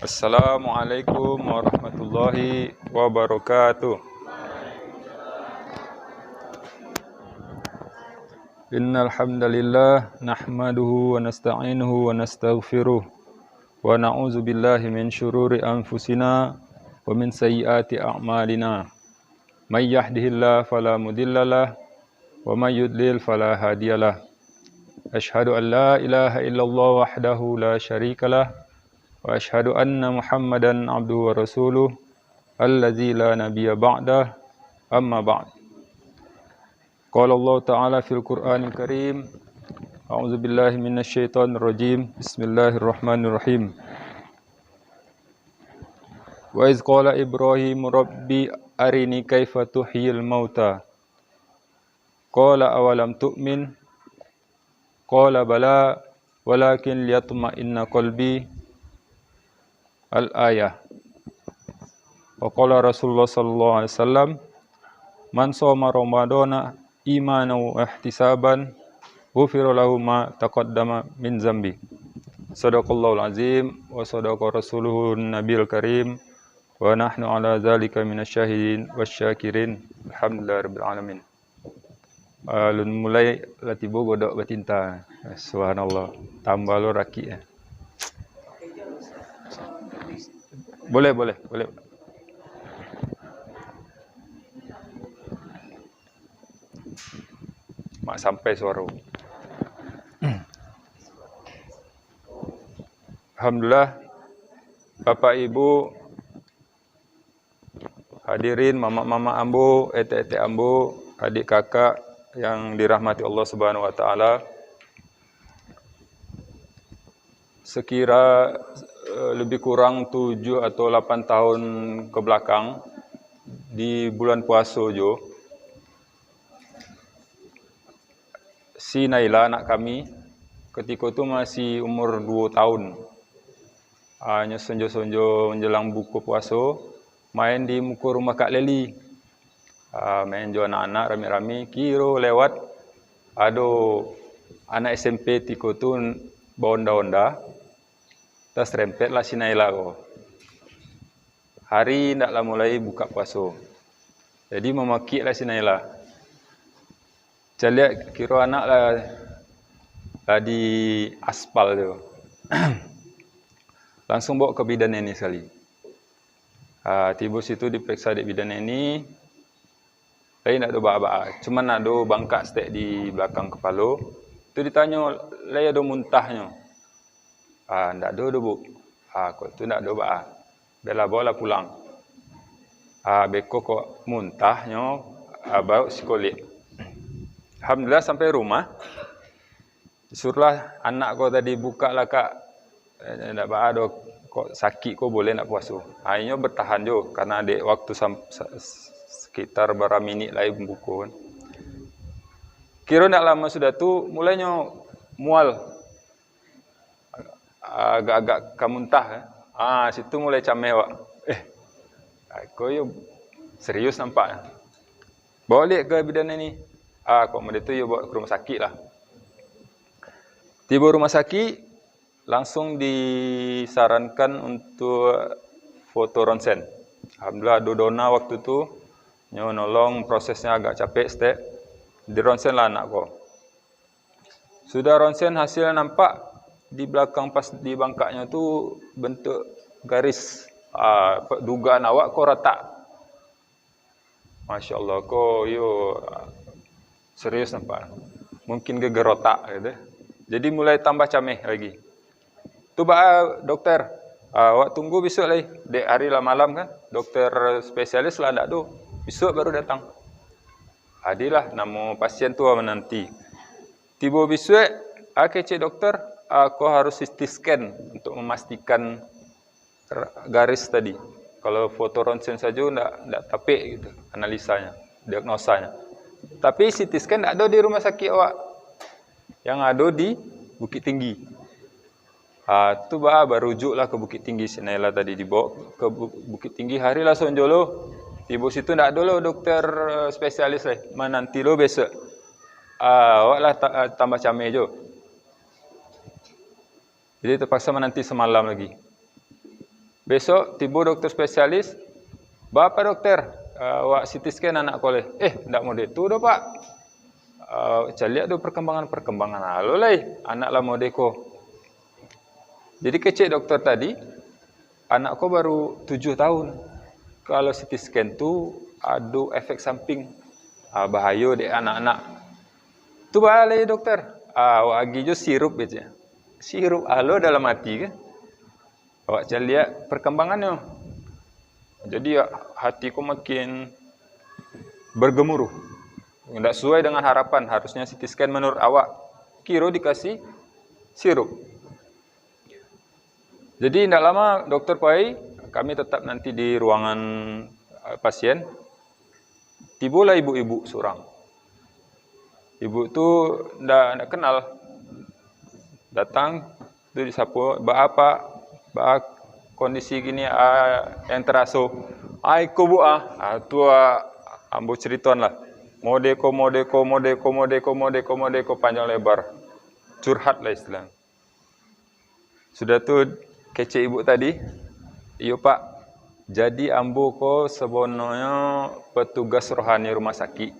Assalamualaikum warahmatullahi wabarakatuh. Innal hamdalillah nahmaduhu wa nasta'inuhu wa nastaghfiruh wa na'udzu billahi min syururi anfusina wa min sayyiati a'malina. May yahdihillahu fala mudhillalah wa may yudlil fala hadiyalah. Asyhadu an la ilaha illallah wahdahu la syarikalah wa asyhadu anna Muhammadan abduhu wa rasuluh allazi la nabiyya ba'dah, amma ba'd. Qala Allah Ta'ala fil Qur'anil Karim, a'udzu billahi minasy syaithanir rajim. Bismillahirrahmanirrahim. Wa iz qala Ibrahim rabbi arini kaifa tuhyil mauta. Qala awalam tu'min? Qala bala walakin liyatma'inna qalbi. Al-ayah. Wa qala Rasulullah sallallahu alaihi wasallam, man shoma ramadhana imanan wa ihtisaban ghufira lahu ma taqaddama min zambi. Shadaqallahul azim wa shadaqa rasuluhun nabiyil karim wa nahnu ala zalika minasyahidin wasyakirin. Alhamdulillahirabbil alamin. Lun mulai latibo godok batinta. Subhanallah. Tambah lo raki ya. Boleh. Mak sampai suara. Alhamdulillah, Bapak Ibu hadirin, mama-mama ambo, ete-ete ambo, adik kakak yang dirahmati Allah Subhanahu wa taala. Sekira lebih kurang 7 atau 8 tahun ke belakang, di bulan puasa jo, si Naila anak kami ketika itu masih umur 2 tahun. Hanya sonjo-sonjo menjelang buka puasa, main di muka rumah Kak Leli. Main jo anak-anak rame-rame, kira lewat ada anak SMP tiko tu bonda-onda. Tas rempet lah si Naila ko. Hari ndaklah mulai buka puasa. Jadi memaki lah si Naila. Lihat kira anak lah di aspal tu. Langsung bawa ke bidan ini sekali. Tiba situ diperiksa di bidan ini. Lain tak ada bak-bak. Cuma ada bangkak stek di belakang kepala. Tu ditanya, lain ada muntahnya. Ndak ada bu. Kok tu ndak ada bak. Bela bawa pulang. Beko kok muntahnya, bawa psikolik. Alhamdulillah sampai rumah. Disuruhlah anak kau tadi buka lah kak. Ndak bak ada kok sakit kau boleh nak puasa. Akhirnya bertahan jo karena ada waktu sekitar berapa minit lagi buku kan. Kira ndak lama sudah tu mulainya mual. Agak-agak kamuntah. Situ mulai cameh wak. Kau yo serius nampak. Bawa lihat ke bidan ini. Kok benda tu yo bawa ke rumah sakit lah. Tiba rumah sakit, langsung disarankan untuk foto ronsen. Alhamdulillah ada dona waktu tu, nolong prosesnya agak capek stek. Di ronsen lah anak kau. Sudah ronsen hasilnya nampak. Di belakang pas di bangkaknya tu bentuk garis. Dugaan awak kau retak. Masya Allah, kau yo serius nampak. Mungkin geger otak gitu. Jadi mulai tambah cameh lagi. Tu dokter, awak tunggu besok lagi. Dek hari lah malam kan, dokter spesialis lah ndak tu. Besok baru datang. Adilah nama pasien tu menanti. Tiba besok, cek dokter, aku harus CT scan untuk memastikan garis tadi. Kalau foto ronsen saja ndak tapik gitu analisanya, diagnosanya. Tapi CT scan ndak ada di rumah sakit awak. Yang ada di Bukit Tinggi. Tu baru rujuklah ke Bukit Tinggi si Naila tadi dibawa ke Bukit Tinggi hari lah sonjolo. Tiba situ ndak ada lo dokter spesialis lah. Nanti lo besok. Awak lah tambah cameh je. Jadi terpaksa menanti semalam lagi. Besok tiba dokter spesialis, "Bapak dokter, wak CT scan anak ko le." Ndak mau itu dah pak. Saya lihat tu perkembangan halo lah, anak lah mau deko. Jadi kecil dokter tadi, anak ko baru 7 tahun. Kalau CT scan tu ada efek samping, bahaya dek anak-anak. Tu balai dokter, awak agi jo sirup aja. Sirup halo dalam hati kan. Awak jangan lihat perkembangannya. Jadi hatiku makin bergemuruh. Tidak sesuai dengan harapan. Harusnya CT scan menurut awak. Kira dikasih sirup. Jadi tidak lama dokter pai, kami tetap nanti di ruangan pasien. Tibalah ibu-ibu seorang. Ibu tu tidak kenal. Datang, tu disapu, apa kondisi gini yang teraso. Ko bu tu ambo cerituan lah. Modeko panjang lebar. Curhat lah istilahnya. Sudah tu kece ibu tadi. Iyo pak, jadi ambo ko sebenarnya petugas rohani rumah sakit.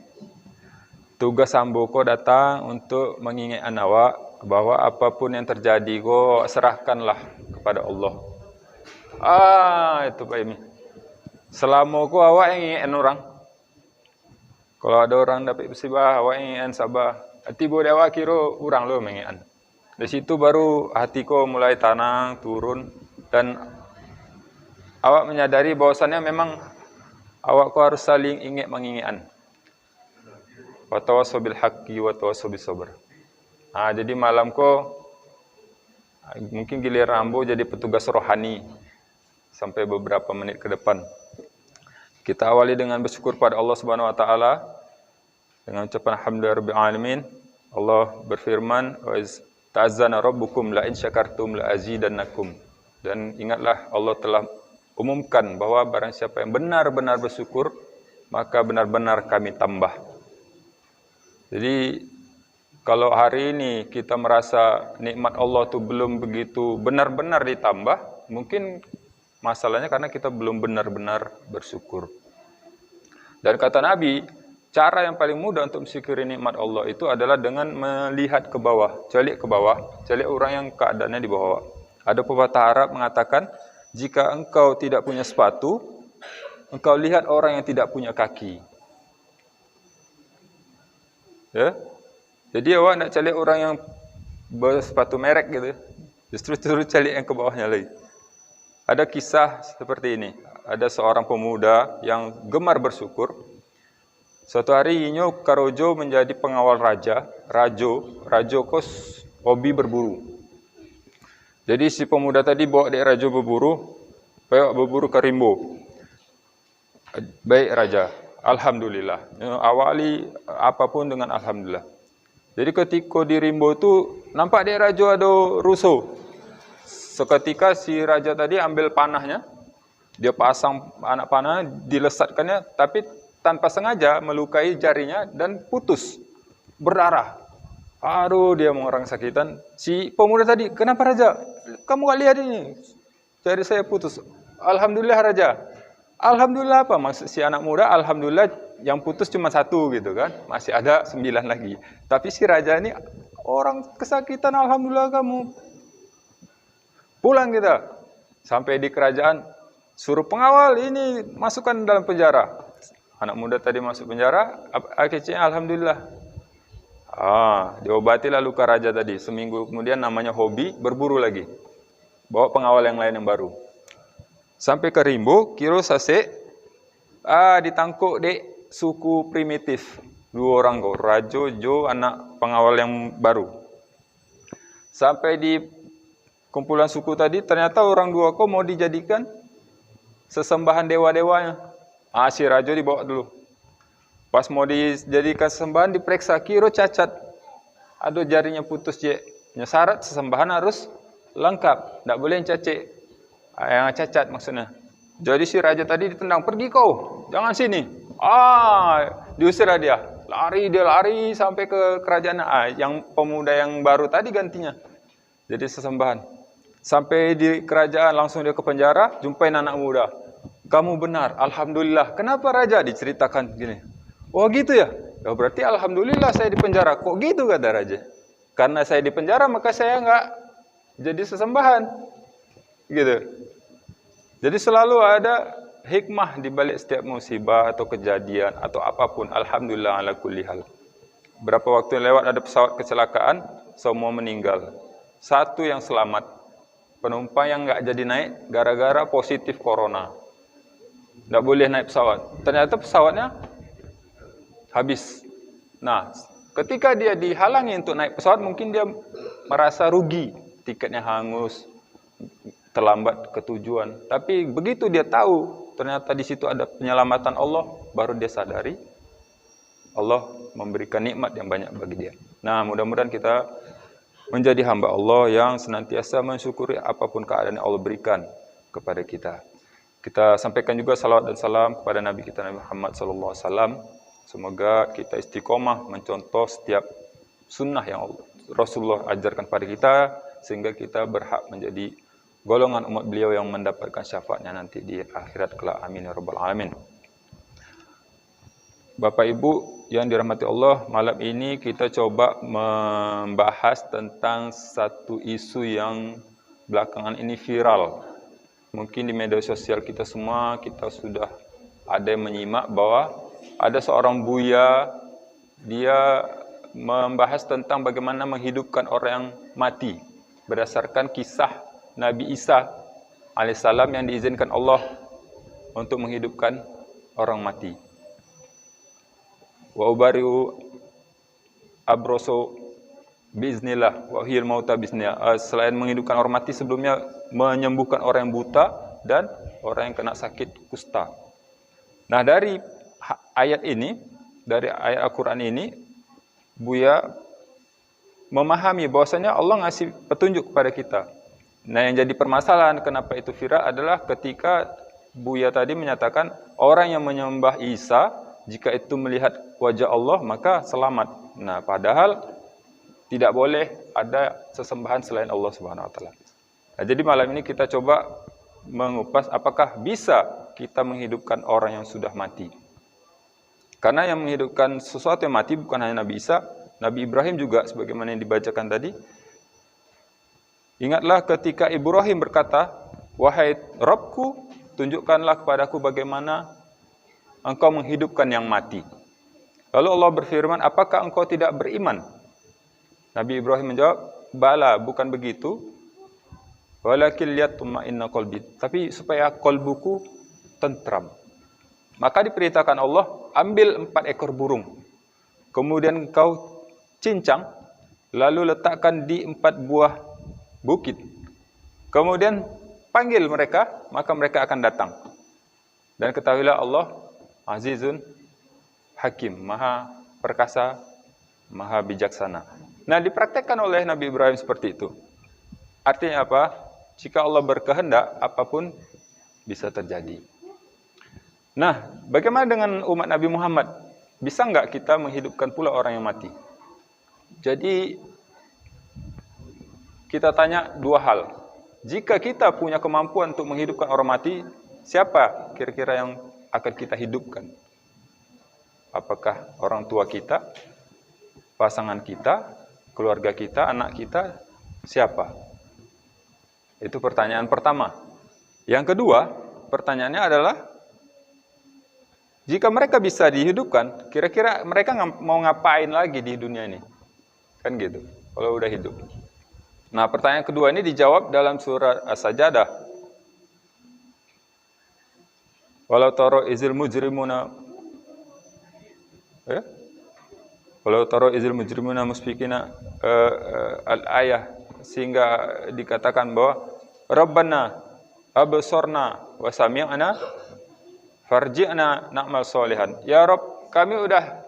Tugas ambo ko datang untuk mengingatkan awak bahwa apapun yang terjadi ko serahkanlah kepada Allah. Itu Pak Imi. Selama ko awak yang ingatkan orang. Kalau ada orang dapat musibah, awak yang ingatkan sabar. Tiba di awak kira orang lo mengingatkan. Di situ baru hatiku mulai tenang, turun, dan awak menyadari bahwasannya memang awakku harus saling ingat mengingatkan. Wa tawassaw bil haqqi wa tawassaw bis sabr. Jadi malam ko mungkin giliran ambo jadi petugas rohani sampai beberapa menit ke depan. Kita awali dengan bersyukur pada Allah Subhanahu wa taala dengan ucapan alhamdulillahirabbil alamin. Allah berfirman, "Wa ta'azzana rabbukum la in syakartum la azidannakum." Dan ingatlah Allah telah umumkan bahwa barang siapa yang benar-benar bersyukur, maka benar-benar kami tambah. Jadi kalau hari ini kita merasa nikmat Allah itu belum begitu benar-benar ditambah, mungkin masalahnya karena kita belum benar-benar bersyukur. Dan kata Nabi, cara yang paling mudah untuk mensyukuri nikmat Allah itu adalah dengan melihat ke bawah, calik orang yang keadaannya di bawah. Ada pepatah Arab mengatakan, jika engkau tidak punya sepatu, engkau lihat orang yang tidak punya kaki. Ya? Jadi awak nak calik orang yang bersepatu merek gitu, justru calik yang ke bawahnya lagi. Ada kisah seperti ini. Ada seorang pemuda yang gemar bersyukur. Suatu hari inyo karojo menjadi pengawal raja. Rajo kos hobi berburu. Jadi si pemuda tadi bawa dek rajo berburu ke rimbo. Baik raja, alhamdulillah. Awali apapun dengan alhamdulillah. Jadi ketika di rimbo tu nampak dek rajo ada rusuh. Seketika si raja tadi ambil panahnya, dia pasang anak panah, dilesatkannya, tapi tanpa sengaja melukai jarinya dan putus, berdarah. Aduh, dia mengerang sakitan. Si pemuda tadi, kenapa raja? Kamu gak lihat ini? Jari saya putus. Alhamdulillah raja. Alhamdulillah apa? Maksud si anak muda, alhamdulillah yang putus cuma 1 gitu kan. Masih ada 9 lagi. Tapi si raja ini, orang kesakitan, alhamdulillah kamu. Pulang kita. Sampai di kerajaan, suruh pengawal ini masukkan dalam penjara. Anak muda tadi masuk penjara, akhirnya alhamdulillah. Diobatilah luka raja tadi. Seminggu kemudian namanya hobi, berburu lagi. Bawa pengawal yang lain yang baru. Sampai ke rimbo, kiro sase, ditangkuk dek suku primitif. 2 orang kok, rajo, jo, anak pengawal yang baru. Sampai di kumpulan suku tadi, ternyata orang 2 kok mau dijadikan sesembahan dewa-dewanya. Si rajo dibawa dulu. Pas mau dijadikan sesembahan, diperiksa, kiro cacat. Aduh, jarinya putus, je. Syarat sesembahan harus lengkap. Tidak boleh yang cacat maksudnya. Jadi si raja tadi ditendang, pergi kau, jangan sini. Diusir dia. Dia lari sampai ke kerajaan. Yang pemuda yang baru tadi gantinya. Jadi sesembahan. Sampai di kerajaan langsung dia ke penjara, jumpain anak muda. Kamu benar, alhamdulillah. Kenapa raja? Diceritakan gini. Oh gitu ya? Ya berarti alhamdulillah saya di penjara. Kok gitu kata raja? Karena saya di penjara maka saya nggak jadi sesembahan. Gitu. Jadi selalu ada hikmah di balik setiap musibah atau kejadian atau apapun. Alhamdulillah ala kulli hal. Berapa waktu yang lewat ada pesawat kecelakaan, semua meninggal. Satu yang selamat. Penumpang yang nggak jadi naik gara-gara positif corona. Nggak boleh naik pesawat. Ternyata pesawatnya habis. Nah, ketika dia dihalangi untuk naik pesawat, mungkin dia merasa rugi. Tiketnya hangus, terlambat ke tujuan. Tapi begitu dia tahu, ternyata di situ ada penyelamatan Allah, baru dia sadari Allah memberikan nikmat yang banyak bagi dia. Nah, mudah-mudahan kita menjadi hamba Allah yang senantiasa mensyukuri apapun keadaan yang Allah berikan kepada kita. Kita sampaikan juga salawat dan salam kepada Nabi kita Nabi Muhammad SAW. Semoga kita istiqomah mencontoh setiap sunnah yang Rasulullah ajarkan pada kita, sehingga kita berhak menjadi golongan umat beliau yang mendapatkan syafaatnya nanti di akhirat kelak. Amin ya rabbal alamin. Bapak Ibu yang dirahmati Allah, malam ini kita coba membahas tentang satu isu yang belakangan ini viral. Mungkin di media sosial kita semua, kita sudah ada yang menyimak bahwa ada seorang buya, dia membahas tentang bagaimana menghidupkan orang yang mati berdasarkan kisah Nabi Isa alaihissalam yang diizinkan Allah untuk menghidupkan orang mati. Wa ubariu abroso biiznillah wa hiyal mauta biiznillah. Selain menghidupkan orang mati, sebelumnya menyembuhkan orang yang buta dan orang yang kena sakit kusta. Nah, dari ayat ini, dari ayat Al-Quran ini, Buya memahami bahwasanya Allah ngasih petunjuk kepada kita. Nah, yang jadi permasalahan kenapa itu viral adalah ketika Buya tadi menyatakan orang yang menyembah Isa, jika itu melihat wajah Allah maka selamat. Nah, padahal tidak boleh ada sesembahan selain Allah Subhanahu wa taala. Nah, jadi malam ini kita coba mengupas apakah bisa kita menghidupkan orang yang sudah mati. Karena yang menghidupkan sesuatu yang mati bukan hanya Nabi Isa, Nabi Ibrahim juga sebagaimana yang dibacakan tadi. Ingatlah ketika Ibrahim berkata, "Wahai Rabbku, tunjukkanlah kepadaku bagaimana engkau menghidupkan yang mati." Lalu Allah berfirman, "Apakah engkau tidak beriman?" Nabi Ibrahim menjawab, "Bala, bukan begitu. Walakin liyatma'inna qalbi." Tapi supaya qalbuku tentram. Maka diperintahkan Allah, ambil 4 ekor burung. Kemudian engkau cincang, lalu letakkan di 4 buah bukit. Kemudian panggil mereka, maka mereka akan datang. Dan ketahuilah Allah Azizun Hakim, Maha Perkasa, Maha Bijaksana. Nah, dipraktekkan oleh Nabi Ibrahim seperti itu. Artinya apa? Jika Allah berkehendak, apapun bisa terjadi. Nah, bagaimana dengan umat Nabi Muhammad? Bisa nggak kita menghidupkan pula orang yang mati? Jadi, kita tanya 2 hal. Jika kita punya kemampuan untuk menghidupkan orang mati, siapa kira-kira yang akan kita hidupkan? Apakah orang tua kita, pasangan kita, keluarga kita, anak kita, siapa? Itu pertanyaan pertama. Yang kedua, pertanyaannya adalah, jika mereka bisa dihidupkan, kira-kira mereka mau ngapain lagi di dunia ini? Kan gitu, kalau udah hidup. Nah, pertanyaan kedua ini dijawab dalam surah As-Sajdah. Walau taro izil mujrimuna walau taro izil mujrimuna musfikina al-ayah, sehingga dikatakan bahwa Rabbana absorna wa sami'na farji'na na'mal solihan. Ya Rabb, kami udah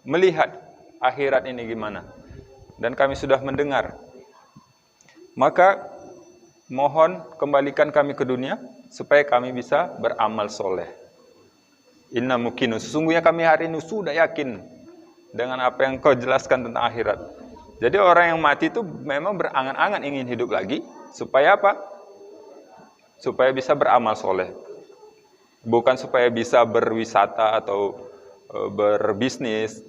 melihat akhirat ini gimana, dan kami sudah mendengar. Maka mohon kembalikan kami ke dunia supaya kami bisa beramal soleh. Inna mukinu, sesungguhnya kami hari ini sudah yakin dengan apa yang kau jelaskan tentang akhirat. Jadi orang yang mati itu memang berangan-angan ingin hidup lagi, Supaya apa? Supaya bisa beramal soleh. Bukan supaya bisa berwisata atau berbisnis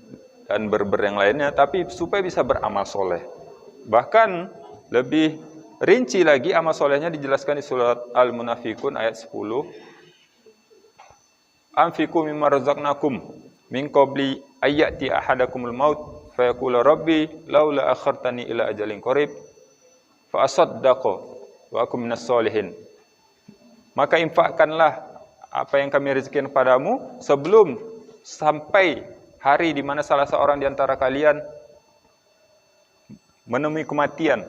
dan yang lainnya, tapi supaya bisa beramal soleh. Bahkan lebih rinci lagi amal solehnya dijelaskan di surat Al-Munafikun ayat 10. Anfiqu mimma razaqnakum min qabli ayyati ahadakumul maut fayaqulu rabbi laula akhartani ila ajalin qarib fa asaddaqu wa akum minas solihin. Maka infakkanlah apa yang kami rezekikan padamu sebelum sampai hari di mana salah seorang di antara kalian menemui kematian,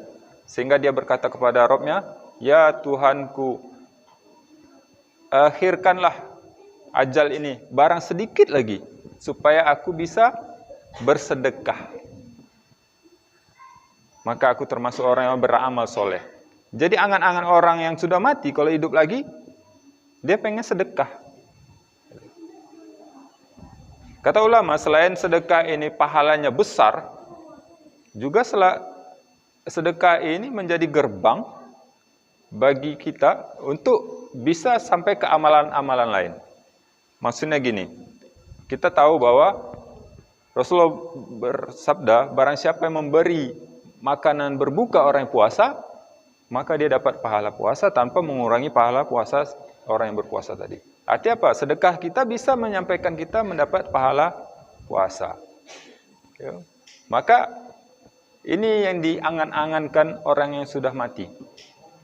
sehingga dia berkata kepada Rabb-Nya, ya Tuhanku, akhirkanlah ajal ini barang sedikit lagi supaya aku bisa bersedekah. Maka aku termasuk orang yang beramal soleh. Jadi angan-angan orang yang sudah mati kalau hidup lagi, dia pengen sedekah. Kata ulama, selain sedekah ini pahalanya besar, juga sedekah ini menjadi gerbang bagi kita untuk bisa sampai ke amalan-amalan lain. Maksudnya gini, kita tahu bahwa Rasulullah bersabda, barang siapa yang memberi makanan berbuka orang yang puasa, maka dia dapat pahala puasa tanpa mengurangi pahala puasa orang yang berpuasa tadi. Artinya apa? Sedekah kita bisa menyampaikan kita mendapat pahala puasa. Maka ini yang diangan-angankan orang yang sudah mati.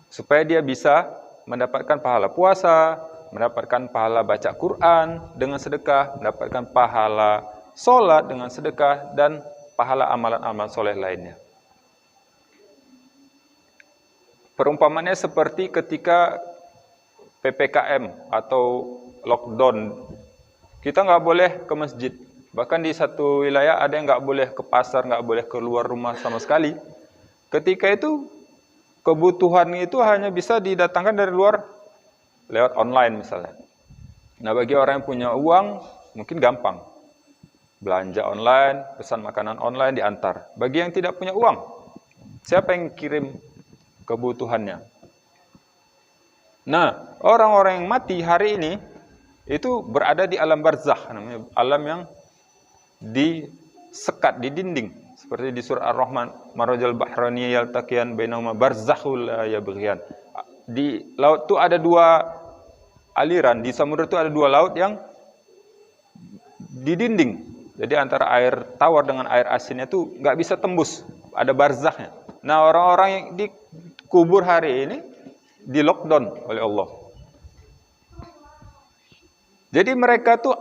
Supaya dia bisa mendapatkan pahala puasa, mendapatkan pahala baca Quran dengan sedekah, mendapatkan pahala sholat dengan sedekah, dan pahala amalan-amalan soleh lainnya. Perumpamannya seperti ketika PPKM atau lockdown, kita nggak boleh ke masjid. Bahkan di satu wilayah ada yang nggak boleh ke pasar, nggak boleh keluar rumah sama sekali. Ketika itu kebutuhan itu hanya bisa didatangkan dari luar lewat online misalnya. Nah, bagi orang yang punya uang mungkin gampang. Belanja online, pesan makanan online diantar. Bagi yang tidak punya uang, siapa yang kirim kebutuhannya? Nah, orang-orang yang mati hari ini itu berada di alam barzakh, namanya alam yang disekat di dinding, seperti di surah Ar-Rahman, marajal bahrani yaltaqiyan bainahuma barzakhul la yabghiyan. Di laut itu ada dua aliran, di samudra itu ada dua laut yang di dinding. Jadi antara air tawar dengan air asinnya itu nggak bisa tembus, ada barzakhnya. Nah, orang-orang yang dikubur hari ini di lockdown oleh Allah. Jadi mereka tuh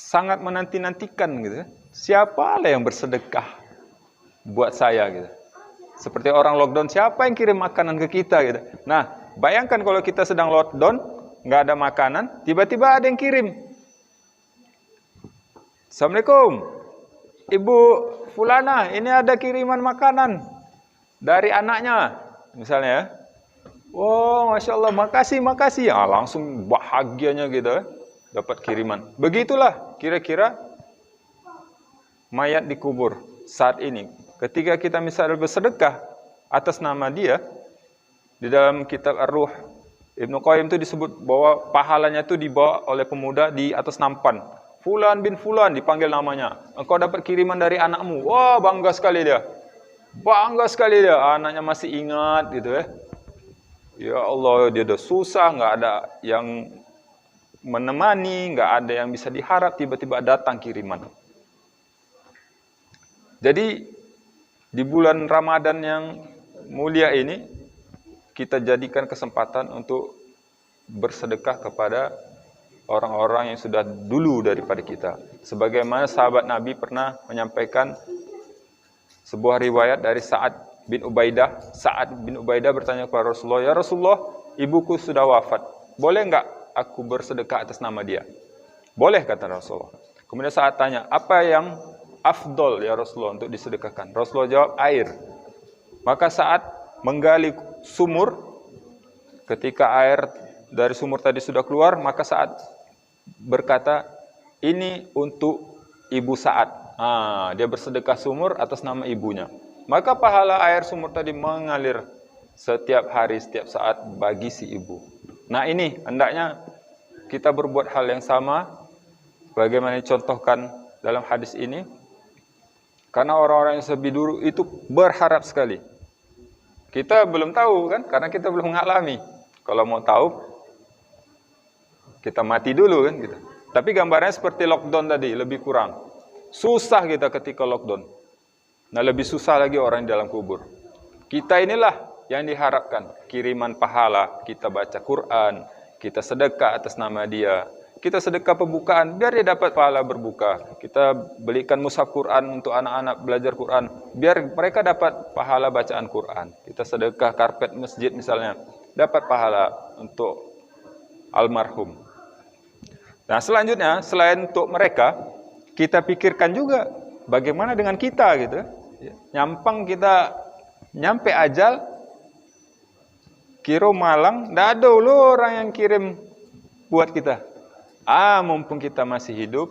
sangat menanti-nantikan gitu. Siapa lah yang bersedekah buat saya gitu. Seperti orang lockdown, siapa yang kirim makanan ke kita gitu. Nah, bayangkan kalau kita sedang lockdown, nggak ada makanan, tiba-tiba ada yang kirim. Assalamualaikum, Ibu Fulana, ini ada kiriman makanan dari anaknya, misalnya ya. Oh, Masya Allah, makasih. Langsung bahagianya gitu, dapat kiriman. Begitulah kira-kira mayat dikubur saat ini. Ketika kita misalnya bersedekah atas nama dia, di dalam kitab Ar-Ruh, Ibnu Qayyim itu disebut bahwa pahalanya itu dibawa oleh pemuda di atas nampan. Fulan bin Fulan dipanggil namanya. Engkau dapat kiriman dari anakmu. Wah, bangga sekali dia. Anaknya masih ingat gitu ya. Ya Allah, dia udah susah, nggak ada yang menemani, nggak ada yang bisa diharap, tiba-tiba datang kiriman. Jadi di bulan Ramadan yang mulia ini, kita jadikan kesempatan untuk bersedekah kepada orang-orang yang sudah dulu daripada kita. Sebagaimana sahabat Nabi pernah menyampaikan sebuah riwayat dari Sa'ad bin Ubaidah. Sa'ad bin Ubaidah bertanya kepada Rasulullah, ya Rasulullah, ibuku sudah wafat. Boleh enggak aku bersedekah atas nama dia? Boleh, kata Rasulullah. Kemudian Sa'ad tanya, apa yang afdol ya Rasulullah untuk disedekahkan? Rasulullah jawab, air. Maka Sa'ad menggali sumur. Ketika air dari sumur tadi sudah keluar, maka Sa'ad berkata, ini untuk ibu Sa'ad. Dia bersedekah sumur atas nama ibunya. Maka pahala air sumur tadi mengalir setiap hari, setiap saat bagi si ibu. Nah ini hendaknya kita berbuat hal yang sama bagaimana dicontohkan dalam hadis ini. Karena orang-orang yang lebih dulu itu berharap sekali. Kita belum tahu kan, karena kita belum mengalami. Kalau mau tahu, kita mati dulu kan gitu. Tapi gambarnya seperti lockdown tadi, lebih kurang. Susah kita ketika lockdown. Nah lebih susah lagi orang di dalam kubur. Kita inilah yang diharapkan. Kiriman pahala, kita baca Quran, kita sedekah atas nama dia. Kita sedekah pembukaan, biar dia dapat pahala berbuka. Kita belikan mushaf Quran untuk anak-anak belajar Quran, biar mereka dapat pahala bacaan Quran. Kita sedekah karpet masjid misalnya, dapat pahala untuk almarhum. Nah selanjutnya, selain untuk mereka, kita pikirkan juga bagaimana dengan kita gitu. Nyampang kita nyampe ajal, kira malang, ndak ada loh orang yang kirim buat kita. Mumpung kita masih hidup,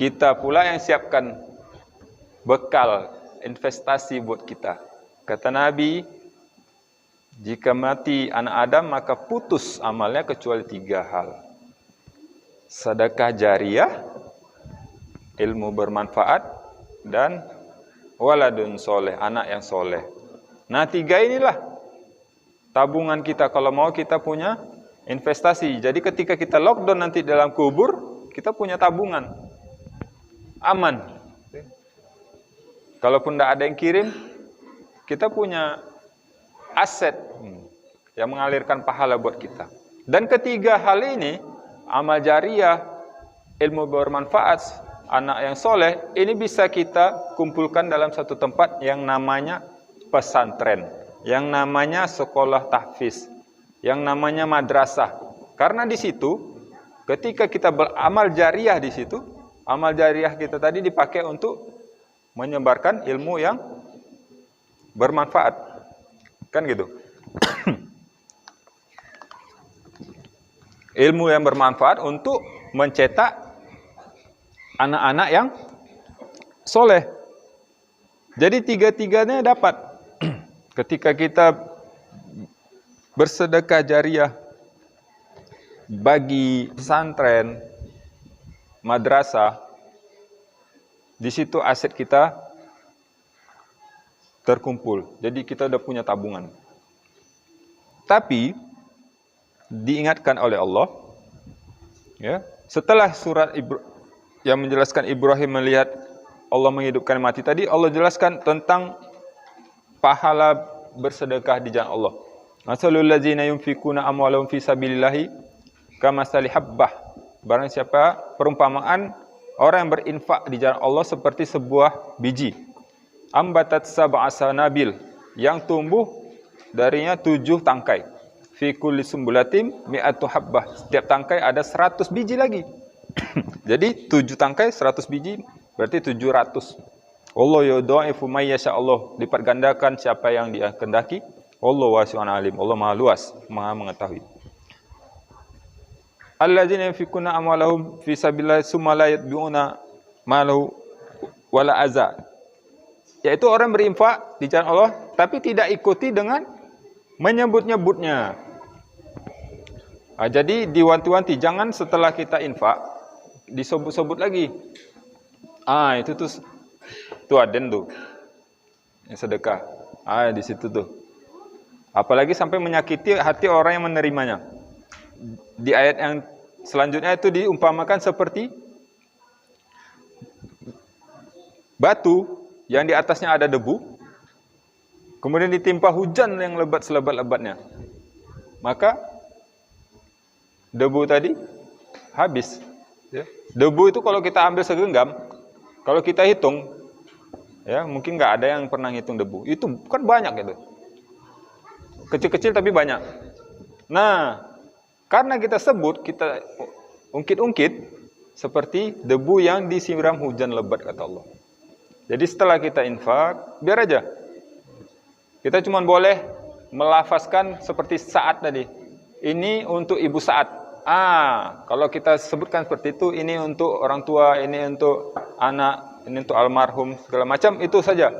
kita pula yang siapkan bekal investasi buat kita. Kata Nabi, jika mati anak Adam maka putus amalnya kecuali 3 hal. Sedekah jariyah, ilmu bermanfaat, dan waladun soleh, anak yang soleh. Nah 3 inilah tabungan kita kalau mau kita punya investasi. Jadi ketika kita lockdown nanti dalam kubur, kita punya tabungan. Aman. Kalaupun tidak ada yang kirim, kita punya aset yang mengalirkan pahala buat kita. Dan ketiga hal ini, amal jariyah, ilmu bermanfaat, anak yang soleh, ini bisa kita kumpulkan dalam satu tempat yang namanya pesantren, yang namanya sekolah tahfiz, yang namanya madrasah. Karena di situ ketika kita beramal jariyah di situ, amal jariyah kita tadi dipakai untuk menyebarkan ilmu yang bermanfaat. Kan gitu. Ilmu yang bermanfaat untuk mencetak anak-anak yang soleh. Jadi 3-tiganya dapat. Ketika kita bersedekah jariyah bagi pesantren, madrasah, di situ aset kita terkumpul. Jadi kita udah punya tabungan. Tapi diingatkan oleh Allah, ya, setelah surat yang menjelaskan Ibrahim melihat Allah menghidupkan mati tadi, Allah jelaskan tentang pahala bersedekah di jalan Allah. Masalul ladzina yunfikuna amwalahum fi sabilillahi kamasali habbah. Barang siapa, perumpamaan orang yang berinfak di jalan Allah seperti sebuah biji. Ambatat sab'a sanabil, yang tumbuh darinya 7 tangkai. Fi kulli sumbulatin mi'atu habbah. Setiap tangkai ada 100 biji lagi. Jadi 7 tangkai 100 biji berarti 700. Allah yudha'ifu may yasha, Allah lipat gandakan siapa yang dia kehendaki. Allah wasi'un alim, Allah maha luas, maha mengetahui. Alladzina yunfikuna amwalahum fi sabilillah summa la yatbi'una malahu wala azza. Yaitu orang berinfak di jalan Allah tapi tidak ikuti dengan menyebut-nyebutnya. Jadi diwanti-wanti, jangan setelah kita infak disebut-sebut lagi. Itu tuh aden tuh yang sedekah. Di situ tuh. Apalagi sampai menyakiti hati orang yang menerimanya. Di ayat yang selanjutnya itu diumpamakan seperti batu yang di atasnya ada debu, kemudian ditimpa hujan yang lebat selebat-lebatnya. Maka debu tadi habis. Ya. Debu itu kalau kita ambil segenggam, kalau kita hitung, ya mungkin nggak ada yang pernah hitung debu. Itu kan banyak gitu. Kecil-kecil tapi banyak. Nah, karena kita sebut, kita ungkit-ungkit seperti debu yang disiram hujan lebat, kata Allah. Jadi setelah kita infak, biar aja. Kita cuma boleh melafazkan seperti Sa'ad tadi. Ini untuk ibu Sa'ad. Kalau kita sebutkan seperti itu, ini untuk orang tua, ini untuk anak, ini untuk almarhum, segala macam, itu saja.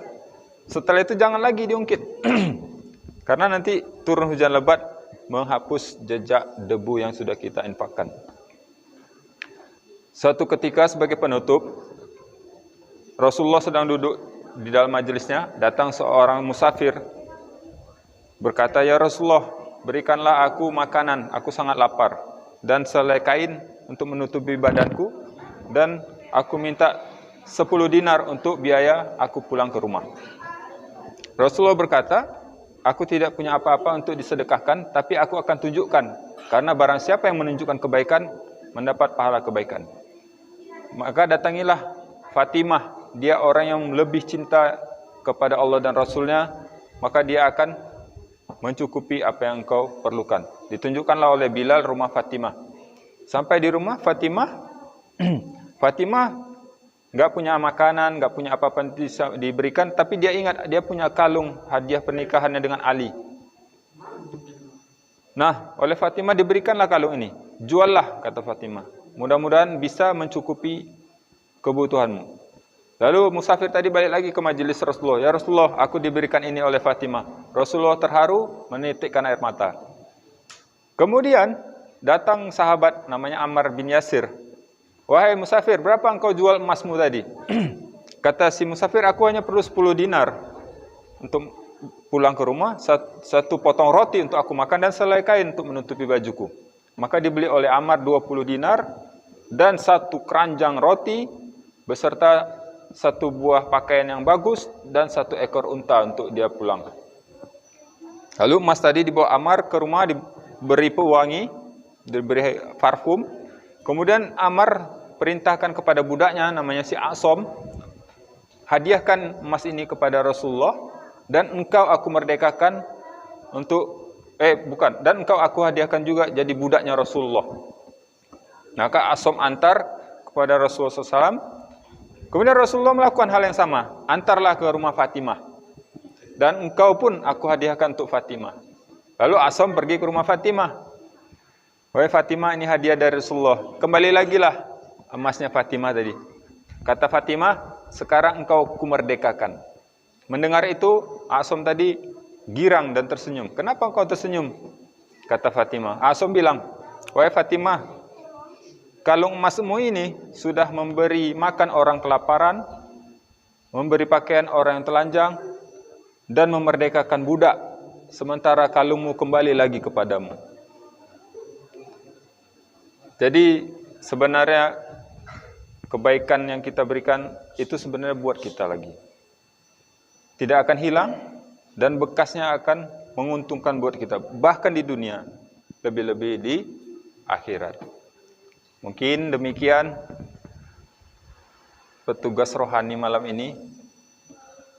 Setelah itu jangan lagi diungkit. Karena nanti turun hujan lebat menghapus jejak debu yang sudah kita infakkan. Suatu ketika sebagai penutup, Rasulullah sedang duduk di dalam majelisnya, datang seorang musafir berkata, "Ya Rasulullah, berikanlah aku makanan, aku sangat lapar, dan selai kain untuk menutupi badanku, dan aku minta 10 dinar untuk biaya aku pulang ke rumah." Rasulullah berkata, "Aku tidak punya apa-apa untuk disedekahkan, tapi aku akan tunjukkan, karena barang siapa yang menunjukkan kebaikan, mendapat pahala kebaikan." Maka datangilah Fatimah, dia orang yang lebih cinta kepada Allah dan Rasulnya, maka dia akan mencukupi apa yang kau perlukan. Ditunjukkanlah oleh Bilal rumah Fatimah. Sampai di rumah Fatimah, Fatimah nggak punya makanan, nggak punya apa-apa diberikan, tapi dia ingat dia punya kalung hadiah pernikahannya dengan Ali. Nah, oleh Fatimah diberikanlah kalung ini. Juallah, kata Fatimah. Mudah-mudahan bisa mencukupi kebutuhanmu. Lalu musafir tadi balik lagi ke majelis Rasulullah. "Ya Rasulullah, aku diberikan ini oleh Fatimah." Rasulullah terharu, menitikkan air mata. Kemudian datang sahabat namanya Ammar bin Yasir. "Wahai musafir, berapa engkau jual emasmu tadi?" Kata si musafir, "Aku hanya perlu 10 dinar untuk pulang ke rumah, satu potong roti untuk aku makan, dan selai kain untuk menutupi bajuku." Maka dibeli oleh Ammar 20 dinar dan 1 keranjang roti beserta 1 buah pakaian yang bagus dan 1 ekor unta untuk dia pulang. Lalu emas tadi dibawa Ammar ke rumah, diberi pewangi, diberi parfum. Kemudian Ammar perintahkan kepada budaknya namanya si Asom, "Hadiahkan emas ini kepada Rasulullah, dan engkau aku merdekakan untuk dan engkau aku hadiahkan juga jadi budaknya Rasulullah." Maka Asom antar kepada Rasulullah SAW. Kemudian Rasulullah melakukan hal yang sama, "Antarlah ke rumah Fatimah, dan engkau pun aku hadiahkan untuk Fatimah." Lalu Asom pergi ke rumah Fatimah. "Wahai Fatimah, ini hadiah dari Rasulullah." Kembali lagi lah emasnya Fatimah tadi. Kata Fatimah, "Sekarang engkau kumerdekakan." Mendengar itu, Asom tadi girang dan tersenyum. "Kenapa engkau tersenyum?" Kata Fatimah. Asom bilang, "Wahai Fatimah, kalung emasmu ini sudah memberi makan orang kelaparan, memberi pakaian orang yang telanjang, dan memerdekakan budak, sementara kalungmu kembali lagi kepadamu." Jadi sebenarnya kebaikan yang kita berikan itu sebenarnya buat kita lagi. Tidak akan hilang dan bekasnya akan menguntungkan buat kita, bahkan di dunia, lebih-lebih di akhirat. Mungkin demikian petugas rohani malam ini.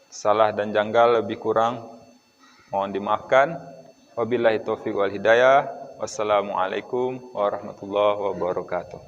Salah dan janggal lebih kurang mohon dimaafkan. Wabillahi taufiq wal hidayah. Wassalamualaikum warahmatullahi wabarakatuh.